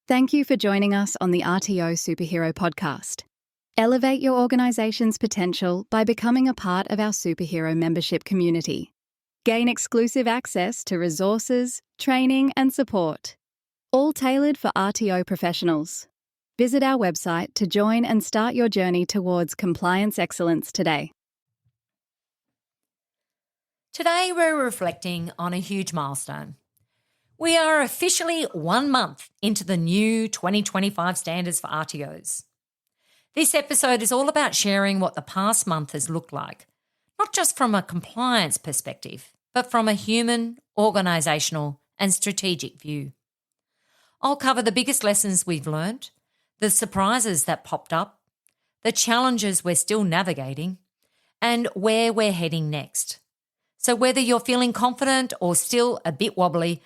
Thank you for joining us on the RTO Superhero Podcast. Elevate your organization's potential by becoming a part of our superhero membership community. Gain exclusive access to resources, training, and support, all tailored for RTO professionals. Visit our website to join and start your journey towards compliance excellence today. Today we're reflecting on a huge milestone. We are officially 1 month into the new 2025 standards for RTOs. This episode is all about sharing what the past month has looked like, not just from a compliance perspective, but from a human, organisational and strategic view. I'll cover the biggest lessons we've learned, the surprises that popped up, the challenges we're still navigating, and where we're heading next. So whether you're feeling confident or still a bit wobbly,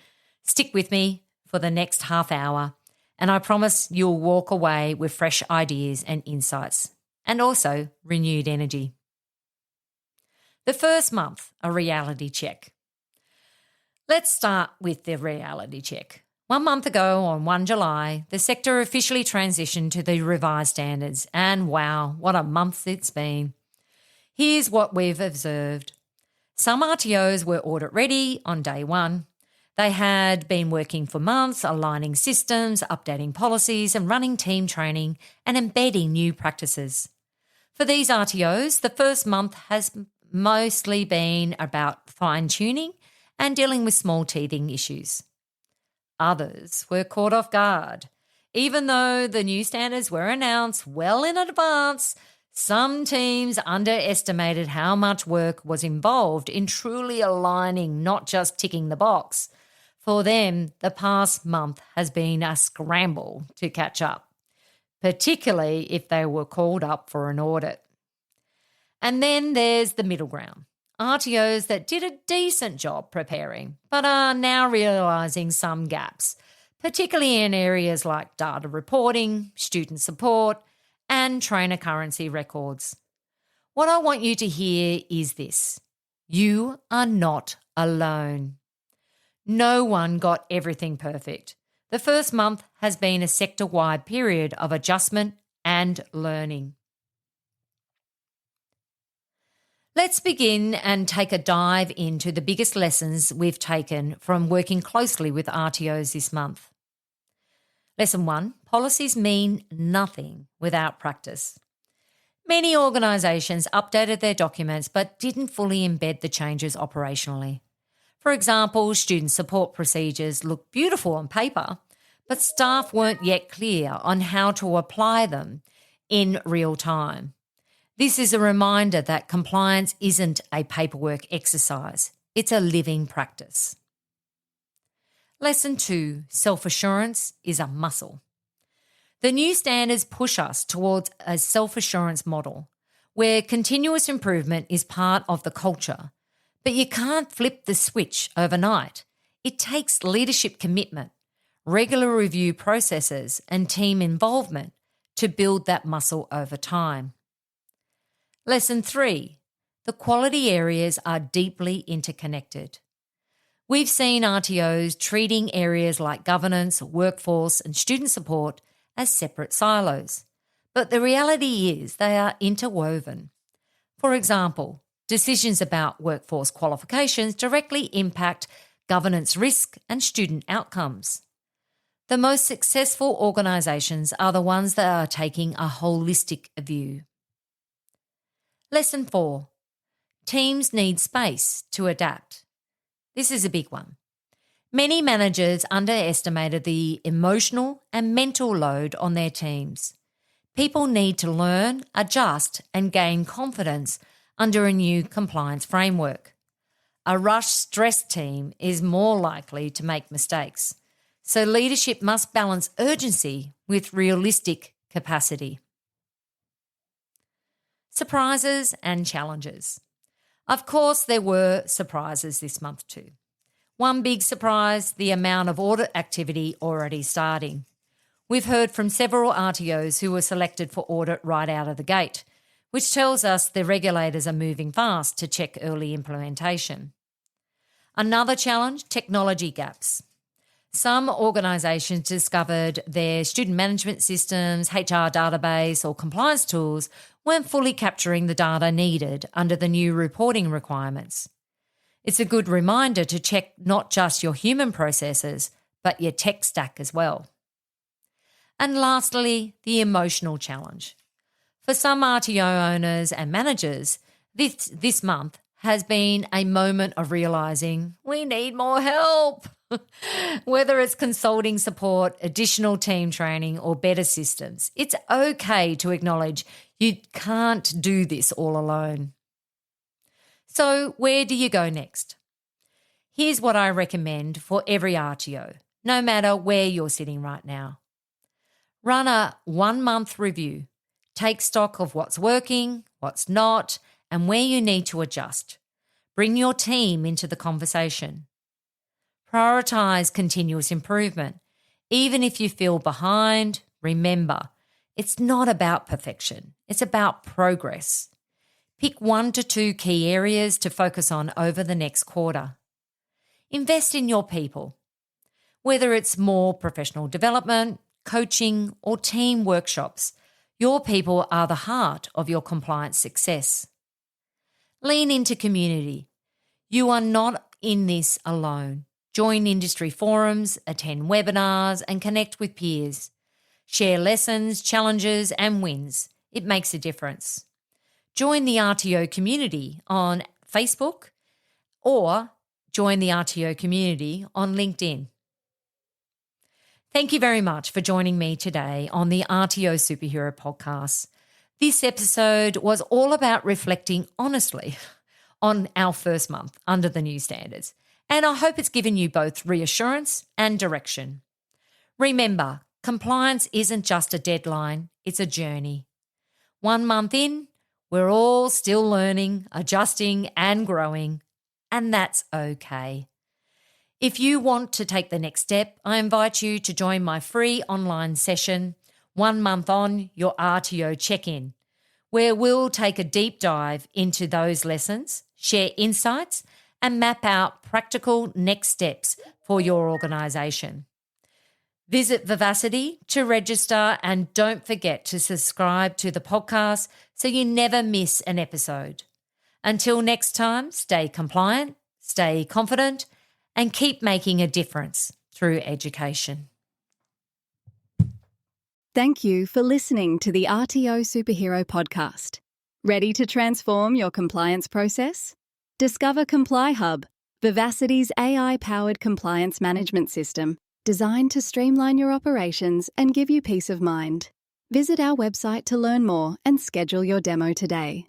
stick with me for the next half hour, and I promise you'll walk away with fresh ideas and insights, and also renewed energy. The first month, a reality check. Let's start with the reality check. 1 month ago, on 1 July, the sector officially transitioned to the revised standards, and wow, what a month it's been. Here's what we've observed. Some RTOs were audit ready on day one. They had been working for months, aligning systems, updating policies and running team training and embedding new practices. For these RTOs, the first month has mostly been about fine-tuning and dealing with small teething issues. Others were caught off guard. Even though the new standards were announced well in advance, some teams underestimated how much work was involved in truly aligning, not just ticking the box. For them, the past month has been a scramble to catch up, particularly if they were called up for an audit. And then there's the middle ground, RTOs that did a decent job preparing, but are now realising some gaps, particularly in areas like data reporting, student support, and trainer currency records. What I want you to hear is this: you are not alone. No one got everything perfect. The first month has been a sector-wide period of adjustment and learning. Let's begin and take a dive into the biggest lessons we've taken from working closely with RTOs this month. Lesson 1, policies mean nothing without practice. Many organisations updated their documents but didn't fully embed the changes operationally. For example, student support procedures look beautiful on paper, but staff weren't yet clear on how to apply them in real time. This is a reminder that compliance isn't a paperwork exercise, it's a living practice. Lesson 2, self-assurance is a muscle. The new standards push us towards a self-assurance model where continuous improvement is part of the culture. But you can't flip the switch overnight. It takes leadership commitment, regular review processes, and team involvement to build that muscle over time. Lesson 3, the quality areas are deeply interconnected. We've seen RTOs treating areas like governance, workforce, and student support as separate silos. But the reality is they are interwoven. For example, decisions about workforce qualifications directly impact governance risk and student outcomes. The most successful organisations are the ones that are taking a holistic view. Lesson 4, teams need space to adapt. This is a big one. Many managers underestimated the emotional and mental load on their teams. People need to learn, adjust and gain confidence under a new compliance framework. A rush-stressed team is more likely to make mistakes, so leadership must balance urgency with realistic capacity. Surprises and challenges. Of course, there were surprises this month too. One big surprise, the amount of audit activity already starting. We've heard from several RTOs who were selected for audit right out of the gate, which tells us the regulators are moving fast to check early implementation. Another challenge, technology gaps. Some organisations discovered their student management systems, HR database or compliance tools weren't fully capturing the data needed under the new reporting requirements. It's a good reminder to check not just your human processes, but your tech stack as well. And lastly, the emotional challenge. For some RTO owners and managers, this month has been a moment of realising we need more help. Whether it's consulting support, additional team training, or better systems, it's okay to acknowledge you can't do this all alone. So where do you go next? Here's what I recommend for every RTO, no matter where you're sitting right now. Run a 1-month review. Take stock of what's working, what's not, and where you need to adjust. Bring your team into the conversation. Prioritise continuous improvement. Even if you feel behind, remember, it's not about perfection. It's about progress. Pick 1 to 2 key areas to focus on over the next quarter. Invest in your people. Whether it's more professional development, coaching, or team workshops, your people are the heart of your compliance success. Lean into community. You are not in this alone. Join industry forums, attend webinars, and connect with peers. Share lessons, challenges, and wins. It makes a difference. Join the RTO community on Facebook or join the RTO community on LinkedIn. Thank you very much for joining me today on the RTO Superhero podcast. This episode was all about reflecting honestly on our first month under the new standards, and I hope it's given you both reassurance and direction. Remember, compliance isn't just a deadline, it's a journey. 1 month in, we're all still learning, adjusting, and growing, and that's okay. If you want to take the next step, I invite you to join my free online session, 1 month on your RTO check-in, where we'll take a deep dive into those lessons, share insights, and map out practical next steps for your organisation. Visit Vivacity to register, and don't forget to subscribe to the podcast so you never miss an episode. Until next time, stay compliant, stay confident, and keep making a difference through education. Thank you for listening to the RTO Superhero podcast. Ready to transform your compliance process? Discover Comply Hub, Vivacity's AI-powered compliance management system, designed to streamline your operations and give you peace of mind. Visit our website to learn more and schedule your demo today.